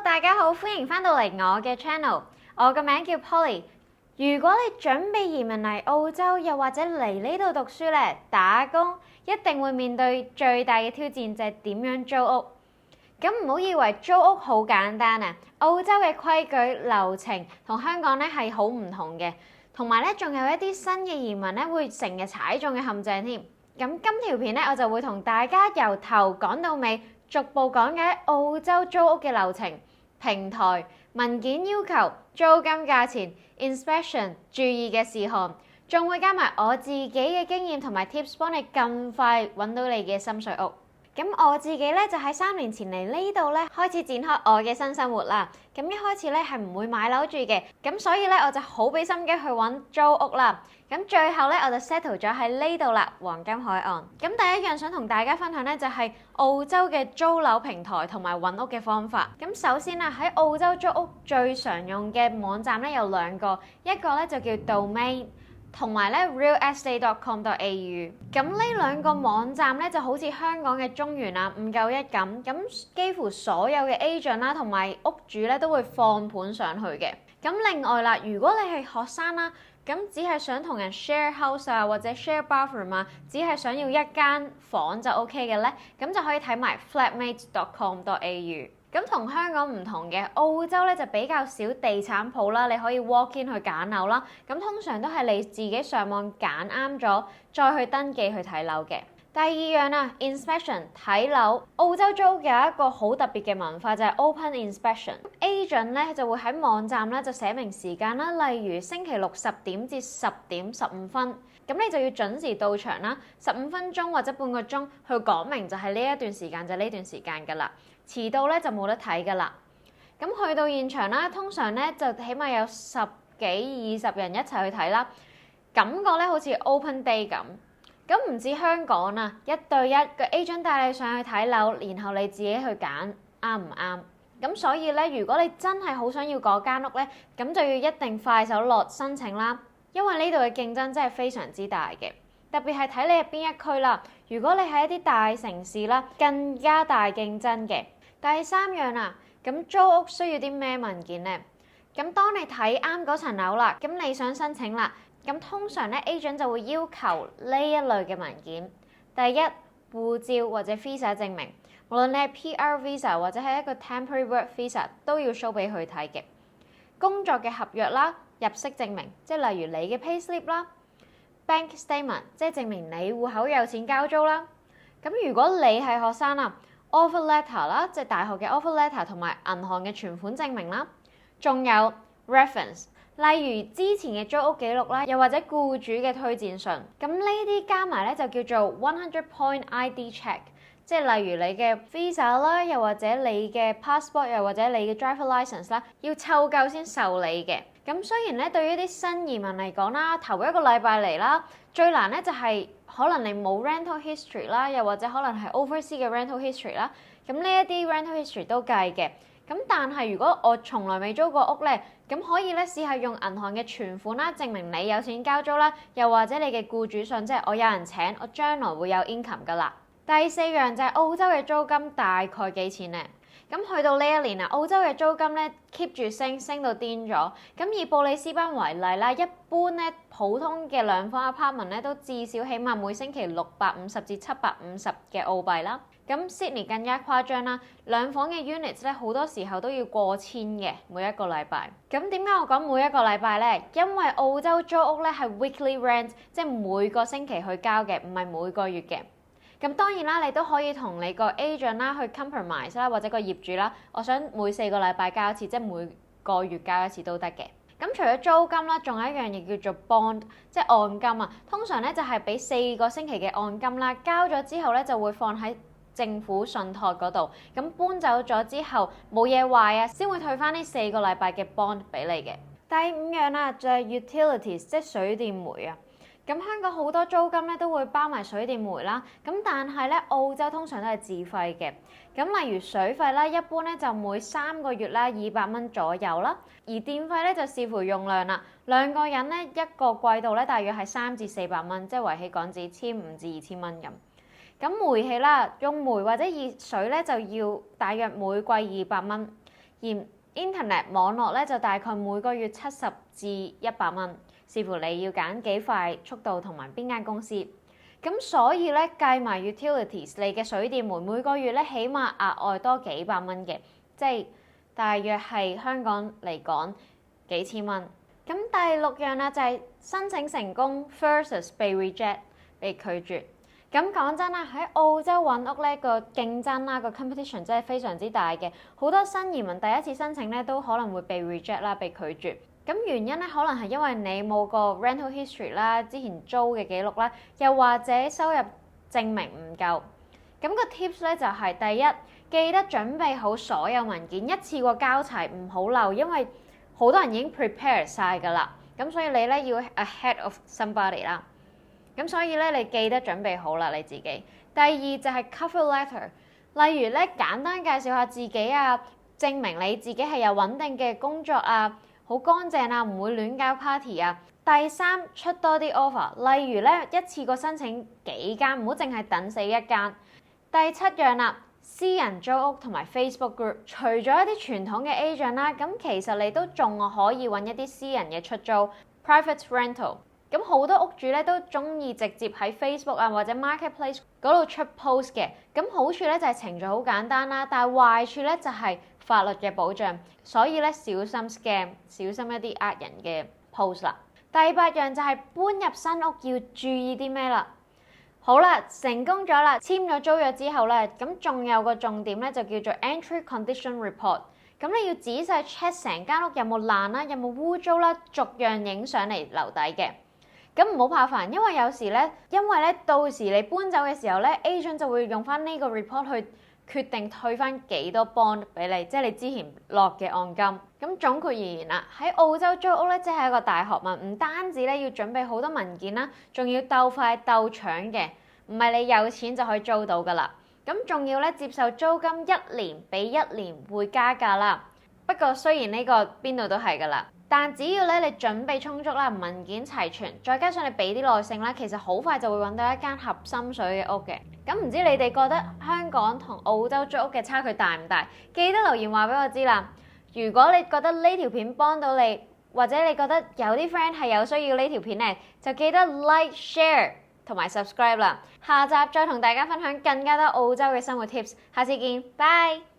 大家好，歡迎返到嚟我嘅 channel。我個名叫 Polly。如果你準備移民嚟澳洲，又或者嚟呢度讀書咧，打工一定會面對最大嘅挑戰就係點樣租屋。咁唔好以為租屋好簡單啊！澳洲嘅規矩流程同香港咧係好唔同嘅，同埋咧仲有一啲新嘅移民咧會成日踩中嘅陷阱添。咁今條片咧我就會同大家由頭講到尾，逐步講解澳洲租屋嘅流程、平台、文件要求、租金價錢、inspection 注意嘅事項，仲會加埋我自己嘅經驗同埋 tips，幫你更快揾到你嘅心水屋。咁我自己咧就喺3年前嚟呢度咧開始展開我嘅新生活啦。咁一開始咧係唔會買樓住嘅，咁所以咧我就好俾心機去揾租屋啦。咁最後咧我就 settle 咗喺呢度啦，黃金海岸。咁第一樣想同大家分享咧就係澳洲嘅租樓平台同埋揾屋嘅方法。咁首先啊，喺澳洲租屋最常用嘅網站咧有兩個，一個咧就叫 Domain，同埋咧 realestate.com.au。咁呢兩個網站咧就好似香港嘅中原啊、591咁幾乎所有嘅 agent 啦同埋屋主咧都會放盤上去嘅。咁另外啦，如果你係學生啦，咁只係想同人 share house 啊或者 share bathroom 啊，只係想要一間房就 OK 嘅咧，咁就可以睇埋 flatmates.com.au。咁同香港唔同嘅，澳洲咧就比較少地產鋪啦，你可以 walk in 去揀樓啦。咁通常都係你自己上網揀啱咗，再去登記去睇樓嘅。第二樣啊 inspection 睇樓，澳洲租有一個好特別嘅文化就係 open inspection。agent 咧就會喺網站咧就寫明時間啦，例如星期六10點至10點15分，咁你就要準時到場啦，15分鐘或者半個鐘去講明就係呢一段時間就呢段時間㗎啦，遲到咧就冇得睇㗎啦。咁去到現場啦，通常咧就起碼有10幾20人一齊去睇啦，感覺咧好似 open day 咁。咁唔似香港啊，1對1個 agent 帶你上去睇樓，然後你自己去揀啱唔啱。咁所以咧，如果你真係好想要嗰間屋咧，咁就要一定快手落申請啦，因為呢度嘅競爭真係非常之大嘅，特別係睇你係邊一區啦。如果你係一啲大城市啦，更加大競爭嘅。第三樣啊，咁租屋需要啲咩文件咧？咁當你睇啱嗰層樓啦，咁你想申請啦。咁通常咧 agent 就會要求呢一類嘅文件。第一，護照或者 visa 證明，無論你係 PR visa 或者係一個 temporary work visa 都要 show 俾佢睇嘅。工作嘅合約啦，入息證明，即係例如你嘅 payslip 啦。bank statement 即係證明你戶口有錢交租啦。咁如果你係學生啊， offer letter 啦，即係大學嘅 offer letter 同埋銀行嘅存款證明啦。仲有 reference。例如之前嘅租屋記錄啦，又或者僱主嘅推薦信，咁呢啲加埋咧就叫做100 point ID check， 即係例如你嘅 visa 啦，又或者你嘅 passport， 又或者你嘅 driver license 啦，要湊夠先受理嘅。咁雖然咧對於啲新移民嚟講啦，頭一個禮拜嚟啦，最難咧就係可能你冇 rental history 啦，又或者可能係 overseas 嘅 rental history 啦，咁呢一啲 rental history 都計嘅。咁但係如果我從來未租過屋咧，咁可以咧試下用銀行嘅存款啦，證明你有錢交租啦，又或者你嘅僱主信，即係我有人請，我將來會有 income 噶啦。第四樣就係澳洲嘅租金大概幾錢咧？咁去到呢一年啊，澳洲嘅租金咧 keep 住升到癲咗。咁以布里斯班為例啦，一般咧普通嘅兩房 apartment 咧都至少起碼每星期650至750嘅澳幣啦。咁 Sydney 更加誇張啦，兩房嘅 units 咧好多時候都要過千嘅每一個禮拜。咁點解我講每一個禮拜咧？因為澳洲租屋咧係 weekly rent， 即係每個星期去交嘅，唔係每個月嘅。咁當然啦，你都可以同你個 agent 啦去 compromise 啦，或者個業主啦，我想每4個禮拜交一次，即係每個月交一次都得嘅。咁除咗租金啦，仲有一樣嘢叫做 bond， 即係按金啊。通常咧就係俾4個星期嘅按金啦，交咗之後咧就會放喺政府信託嗰度。咁搬走咗之後冇嘢壞啊，先會退翻呢4個禮拜嘅 bond 俾你嘅。第五樣啦就係 utilities， 即係水電煤啊。咁香港好多租金咧都會包埋水電煤啦，咁但係咧澳洲通常都係自費嘅。咁例如水費啦，一般咧就每3個月啦200蚊左右啦，而電費咧就視乎用量啦。兩個人咧一個季度咧大約係300至400蚊，即係圍起港紙1500至2000蚊咁。咁煤氣啦，用煤或者熱水咧就要大約每季200蚊。而 Internet 網絡咧就大概每個月70至100蚊，視乎你要揀幾快速度同埋邊間公司。咁所以咧計埋 utilities 你嘅水電煤每個月咧起碼額外多幾百蚊嘅，即係大約係香港嚟講幾千蚊。咁第6樣啦就係申請成功 versus 被 reject 被拒絕。咁講真啦，喺澳洲揾屋咧個競爭啦，個 competition 真係非常之大嘅。好多新移民第一次申請咧都可能會被 reject 啦，被拒絕。咁原因咧可能係因為你冇個 rental history 啦，之前租嘅記錄啦，又或者收入證明唔夠。咁個 tips 咧就係第一，記得準備好所有文件，一次過交齊，唔好漏，因為好多人已經 prepare 晒㗎啦。咁所以你咧要 ahead of somebody 啦。咁所以咧，你記得準備好啦，你自己。第二就係 cover letter， 例如咧簡單介紹下自己啊，證明你自己係有穩定嘅工作啊，好乾淨啊，唔會亂搞 party 啊。第三，出多啲 offer， 例如咧一次過申請幾間，唔好淨係等死一間。第7樣啦，私人租屋同埋 Facebook group， 除咗一啲傳統嘅 agent 啦，咁其實你都仲可以揾一啲私人嘅出租 private rental。咁好多屋主咧都中意直接喺 Facebook 啊或者 Marketplace 嗰度出 post 嘅。咁好處咧就係程序好簡單啦，但係壞處咧就係法律嘅保障，所以咧小心 scam， 小心一啲呃人嘅 post 啦。第8樣就係搬入新屋要注意啲咩啦。好啦，成功咗啦，簽咗租約之後咧，咁仲有個重點咧就叫做 entry condition report。咁你要仔細 check 成間屋有冇爛啦，有冇污糟啦，逐樣影相嚟留底嘅。咁唔好怕煩，因為有時咧，到時你搬走嘅時候咧 ，agent 就會用翻呢個 report 去決定退翻幾多 bond 俾你，即係你之前落嘅按金。咁總括而言啦，喺澳洲租屋咧，即係一個大學問，唔單止咧要準備好多文件啦，仲要鬥快鬥搶嘅，唔係你有錢就可以租到噶啦。咁仲要咧接受租金1年比1年會加價啦。不過雖然呢個邊度都係噶啦。但只要咧你準備充足啦，文件齊全，再加上你俾啲耐性啦，其實好快就會揾到一間合心水嘅屋嘅。咁唔知你哋覺得香港同澳洲租屋嘅差距大唔大？記得留言話俾我知啦。如果你覺得呢條片幫到你，或者你覺得有啲 friend 係有需要呢條片咧，就記得 like、share 同埋 subscribe 啦。下集再同大家分享更加多澳洲嘅生活 tips。下次見，拜。